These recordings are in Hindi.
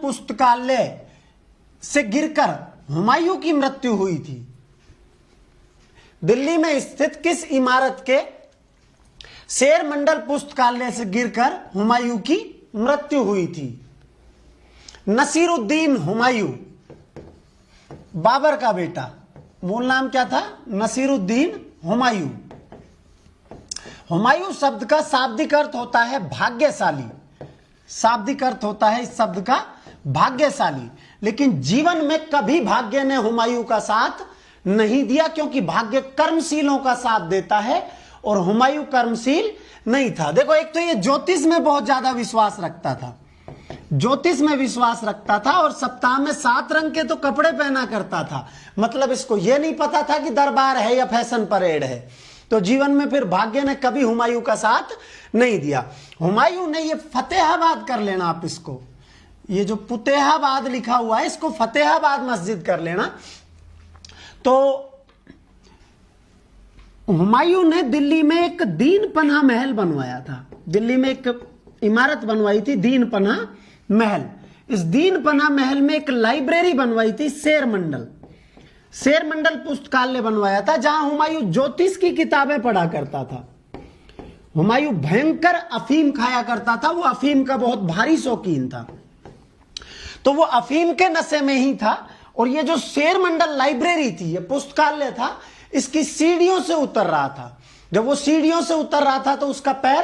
पुस्तकालय से गिरकर हुमायूं की मृत्यु हुई थी? दिल्ली में स्थित किस इमारत के शेर मंडल पुस्तकालय से गिरकर हुमायूं की मृत्यु हुई थी? नसीरुद्दीन हुमायूं, बाबर का बेटा, मूल नाम क्या था? नसीरुद्दीन हुमायूं। हुमायूं शब्द का शाब्दिक अर्थ होता है भाग्यशाली। शाब्दिक अर्थ होता है इस शब्द का भाग्यशाली, लेकिन जीवन में कभी भाग्य ने हुमायूं का साथ नहीं दिया, क्योंकि भाग्य कर्मशीलों का साथ देता है और हुमायूं कर्मशील नहीं था। देखो, एक तो ये ज्योतिष में बहुत ज्यादा विश्वास रखता था, ज्योतिष में विश्वास रखता था, और सप्ताह में 7 रंग के तो कपड़े पहना करता था। मतलब इसको यह नहीं पता था कि दरबार है या फैशन परेड है। तो जीवन में फिर भाग्य ने कभी हुमायूं का साथ नहीं दिया। हुमायूं ने ये फतेहाबाद कर लेना, आप इसको, ये जो फतेहाबाद लिखा हुआ है इसको फतेहाबाद मस्जिद कर लेना। तो हुमायूं ने दिल्ली में एक दीन पनाह महल बनवाया था। दिल्ली में एक इमारत बनवाई थी, दीन पनाह महल। इस दीन पनाह महल में एक लाइब्रेरी बनवाई थी, शेर मंडल। शेर मंडल पुस्तकालय बनवाया था, जहां हुमायूं ज्योतिष की किताबें पढ़ा करता था। हुमायूं भयंकर अफीम खाया करता था, वो अफीम का बहुत भारी शौकीन था, तो वो अफीम के नशे में ही था। और ये जो शेर मंडल लाइब्रेरी थी, ये पुस्तकालय था, इसकी सीढ़ियों से उतर रहा था। जब वो सीढ़ियों से उतर रहा था तो उसका पैर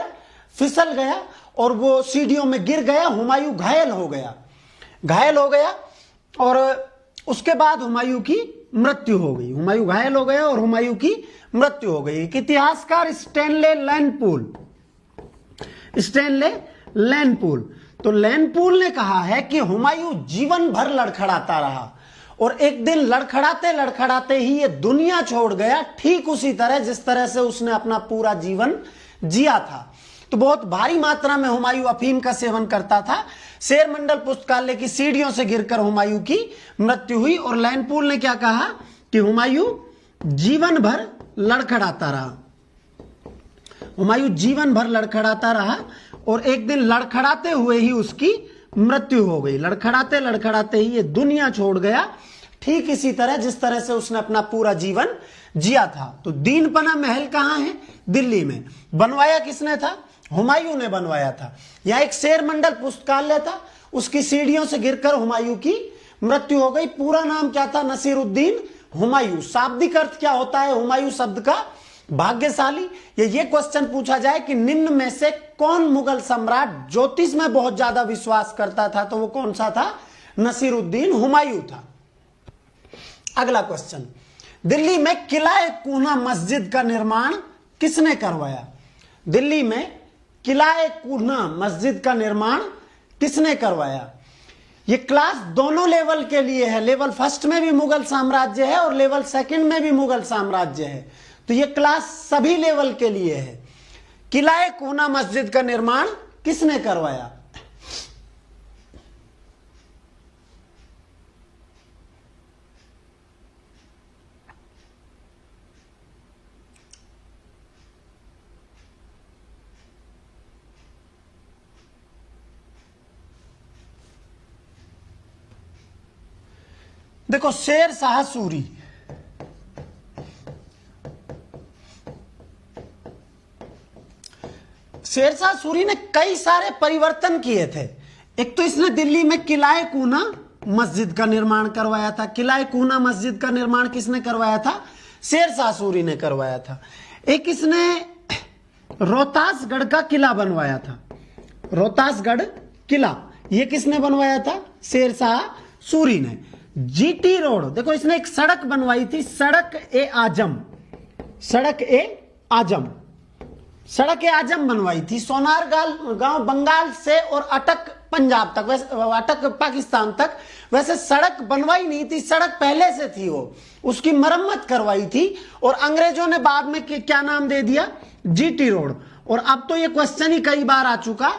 फिसल गया और वो सीढ़ियों में गिर गया। हुमायूं घायल हो गया, घायल हो गया, और उसके बाद हुमायूं की मृत्यु हो गई। हुमायूं घायल हो गया और हुमायूं की मृत्यु हो गई। एक इतिहासकार स्टैनले लैंडपूल, तो लैंडपूल ने कहा है कि हुमायूं जीवन भर लड़खड़ाता रहा, और एक दिन लड़खड़ाते लड़खड़ाते ही ये दुनिया छोड़ गया, ठीक उसी तरह जिस तरह से उसने अपना पूरा जीवन जिया था। तो बहुत भारी मात्रा में हुमायूं अफीम का सेवन करता था। शेर मंडल पुस्तकालय की सीढ़ियों से गिरकर हुमायूं की मृत्यु हुई, और लैंडपूल ने क्या कहा कि हुमायूं जीवन भर लड़खड़ाता रहा। हुमायूं जीवन भर लड़खड़ाता रहा, और एक दिन लड़खड़ाते हुए ही उसकी मृत्यु हो गई। लड़खड़ाते लड़खड़ाते ही ये दुनिया छोड़ गया, ठीक इसी तरह जिस तरह से उसने अपना पूरा जीवन जिया था। तो दीन पनाह महल कहां है? दिल्ली में। बनवाया किसने था? हुमायूं ने बनवाया था। यह एक शेर मंडल पुस्तकालय था, उसकी सीढ़ियों से गिरकर हुमायूं की मृत्यु हो गई। पूरा नाम क्या था? नसीरुद्दीन हुमायूं। शाब्दिक अर्थ क्या होता है हुमायूं शब्द का? भाग्यशाली। ये क्वेश्चन पूछा जाए कि निम्न में से कौन मुगल सम्राट ज्योतिष में बहुत ज्यादा विश्वास करता था, तो वो कौन सा था? नसीरुद्दीन हुमायूं था। अगला क्वेश्चन, दिल्ली में किला कूना मस्जिद का निर्माण किसने करवाया? दिल्ली में किला कूना मस्जिद का निर्माण किसने करवाया? ये क्लास दोनों लेवल के लिए है। लेवल फर्स्ट में भी मुगल साम्राज्य है और लेवल सेकंड में भी मुगल साम्राज्य है। तो ये क्लास सभी लेवल के लिए है। किला कूना मस्जिद का निर्माण किसने करवाया? देखो, शेर शाह सूरी, शेर शाह सूरी ने कई सारे परिवर्तन किए थे। एक तो इसने दिल्ली में किला कूना मस्जिद का निर्माण करवाया था। किला कूना मस्जिद का निर्माण किसने करवाया था? शेर शाह सूरी ने करवाया था। एक इसने रोहतासगढ़ का किला बनवाया था। रोहतासगढ़ किला ये किसने बनवाया था? शेर शाह सूरी ने। जीटी रोड, देखो इसने एक सड़क बनवाई थी, सड़क ए आजम, सड़क ए आजम, सड़क ए आजम बनवाई थी। सोनारगाल गांव बंगाल से और अटक पंजाब तक, वैसे अटक पाकिस्तान तक। वैसे सड़क बनवाई नहीं थी, सड़क पहले से थी, वो उसकी मरम्मत करवाई थी, और अंग्रेजों ने बाद में क्या नाम दे दिया? GT road. और अब तो ये क्वेश्चन ही कई बार आ चुका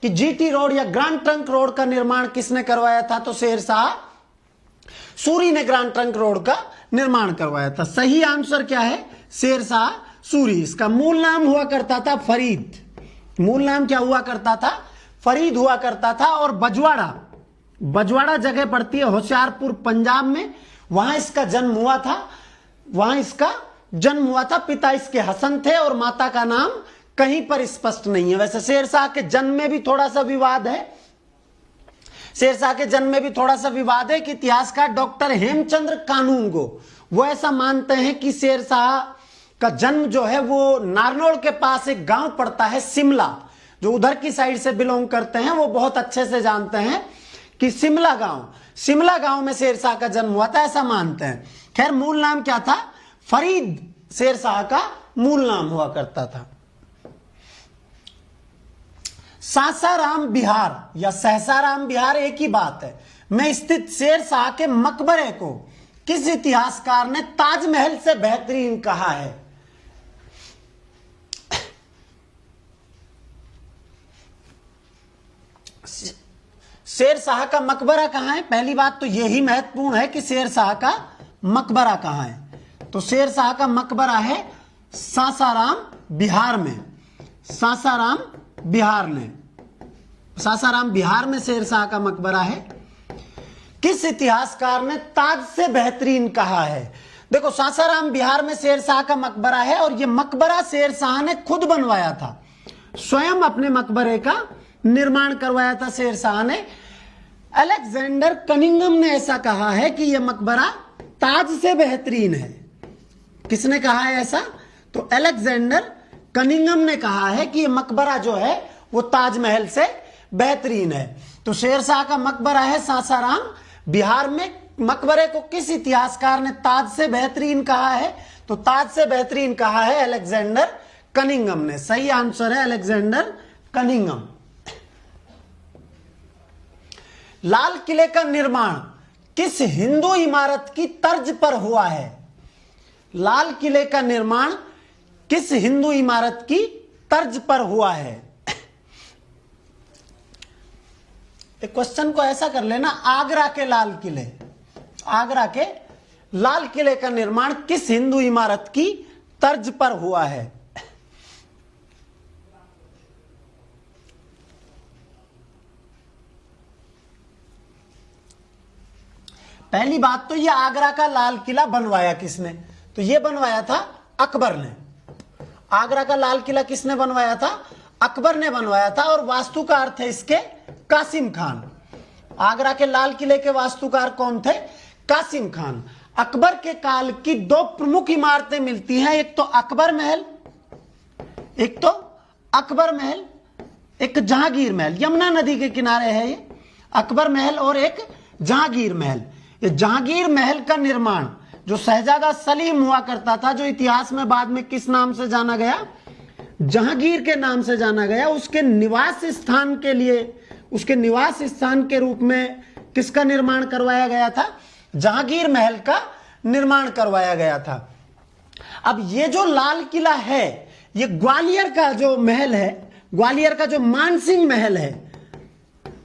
कि जीटी रोड या ग्रांड ट्रंक रोड का निर्माण किसने करवाया था? तो शेर शाह सूरी ने ग्रांड ट्रंक रोड का निर्माण करवाया था। सही आंसर क्या है? शेर शाह सूरी। इसका मूल नाम हुआ करता था फरीद। मूल नाम क्या हुआ करता था? फरीद हुआ करता था। और बजवाड़ा, बजवाड़ा जगह पड़ती है होशियारपुर पंजाब में, वहां इसका जन्म हुआ था। पिता इसके हसन थे और माता का नाम कहीं पर स्पष्ट नहीं है। वैसे शेरशाह के जन्म में भी थोड़ा सा विवाद है, कि इतिहासकार डॉक्टर हेमचंद्र कानूनगो वो ऐसा मानते हैं कि शेरशाह का जन्म जो है वो नारनौल के पास एक गांव पड़ता है शिमला, जो उधर की साइड से बिलोंग करते हैं वो बहुत अच्छे से जानते हैं कि शिमला गांव में शेरशाह का जन्म हुआ था, ऐसा मानते हैं। खैर मूल नाम क्या था? फरीद शेरशाह का मूल नाम हुआ करता था। सासाराम बिहार या सहसाराम बिहार एक ही बात है में स्थित शेरशाह के मकबरे को किस इतिहासकार ने ताजमहल से बेहतरीन कहा है? शेरशाह का मकबरा कहां है? पहली बात तो यही महत्वपूर्ण है कि शेरशाह का मकबरा कहां है। तो शेरशाह का मकबरा है सासाराम बिहार में शेरशाह का मकबरा है। किस इतिहासकार ने ताज से बेहतरीन कहा है? देखो सासाराम बिहार में शेरशाह का मकबरा है और यह मकबरा शेरशाह ने खुद बनवाया था, स्वयं अपने मकबरे का निर्माण करवाया था शेरशाह ने। अलेक्जेंडर कनिंघम ने ऐसा कहा है कि यह मकबरा ताज से बेहतरीन है। किसने कहा है ऐसा? तो अलेक्जेंडर कनिंघम ने कहा है कि यह मकबरा जो है वो ताजमहल से बेहतरीन है। तो शेरशाह का मकबरा है सासाराम बिहार में। मकबरे को किस इतिहासकार ने ताज से बेहतरीन कहा है? तो ताज से बेहतरीन कहा है अलेक्जेंडर कनिंघम ने। सही आंसर है अलेक्जेंडर कनिंघम। लाल किले का निर्माण किस हिंदू इमारत की तर्ज पर हुआ है? लाल किले का निर्माण किस हिंदू इमारत की तर्ज पर हुआ है? एक क्वेश्चन को ऐसा कर लेना, आगरा के लाल किले का निर्माण किस हिंदू इमारत की तर्ज पर हुआ है? पहली बात तो यह आगरा का लाल किला बनवाया किसने? तो यह बनवाया था अकबर ने। आगरा का लाल किला किसने बनवाया था? अकबर ने बनवाया था। और वास्तुकार थे इसके कासिम खान। आगरा के लाल किले के वास्तुकार कौन थे? कासिम खान। अकबर के काल की दो प्रमुख इमारतें मिलती हैं, एक तो अकबर महल, एक जहांगीर महल। यमुना नदी के किनारे है ये अकबर महल और एक जहांगीर महल। ये जहांगीर महल का निर्माण जो शहजादा सलीम हुआ करता था, जो इतिहास में बाद में किस नाम से जाना गया? जहांगीर के नाम से जाना गया। उसके निवास स्थान के रूप में किसका निर्माण करवाया गया था? जहांगीर महल का निर्माण करवाया गया था। अब ये जो लाल किला है, ये ग्वालियर का जो महल है, ग्वालियर का जो मानसिंह महल है,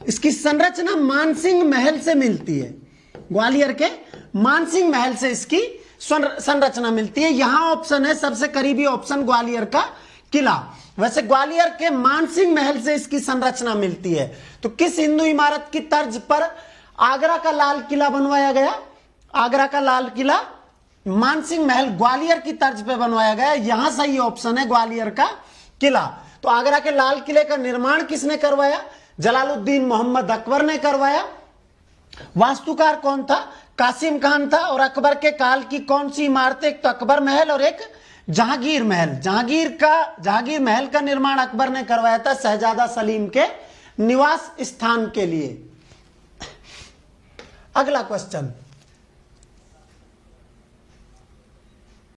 इसकी संरचना मानसिंह महल से मिलती है। ग्वालियर के मानसिंह महल से इसकी संरचना मिलती है। यहां ऑप्शन है, सबसे करीबी ऑप्शन ग्वालियर का किला। वैसे ग्वालियर के मानसिंह महल से इसकी संरचना मिलती है। तो किस हिंदू इमारत की तर्ज पर आगरा का लाल किला बनवाया गया? आगरा का लाल किला मानसिंह महल ग्वालियर की तर्ज पर बनवाया गया। यहां सही ऑप्शन है ग्वालियर का किला। तो आगरा के लाल किले का निर्माण किसने करवाया? जलालुद्दीन मोहम्मद अकबर ने करवाया। वास्तुकार कौन था? कासिम खान था। और अकबर के काल की कौन सी इमारतें? एक तो अकबर महल और एक जहांगीर महल। जहांगीर महल का निर्माण अकबर ने करवाया था शहजादा सलीम के निवास स्थान के लिए। अगला क्वेश्चन,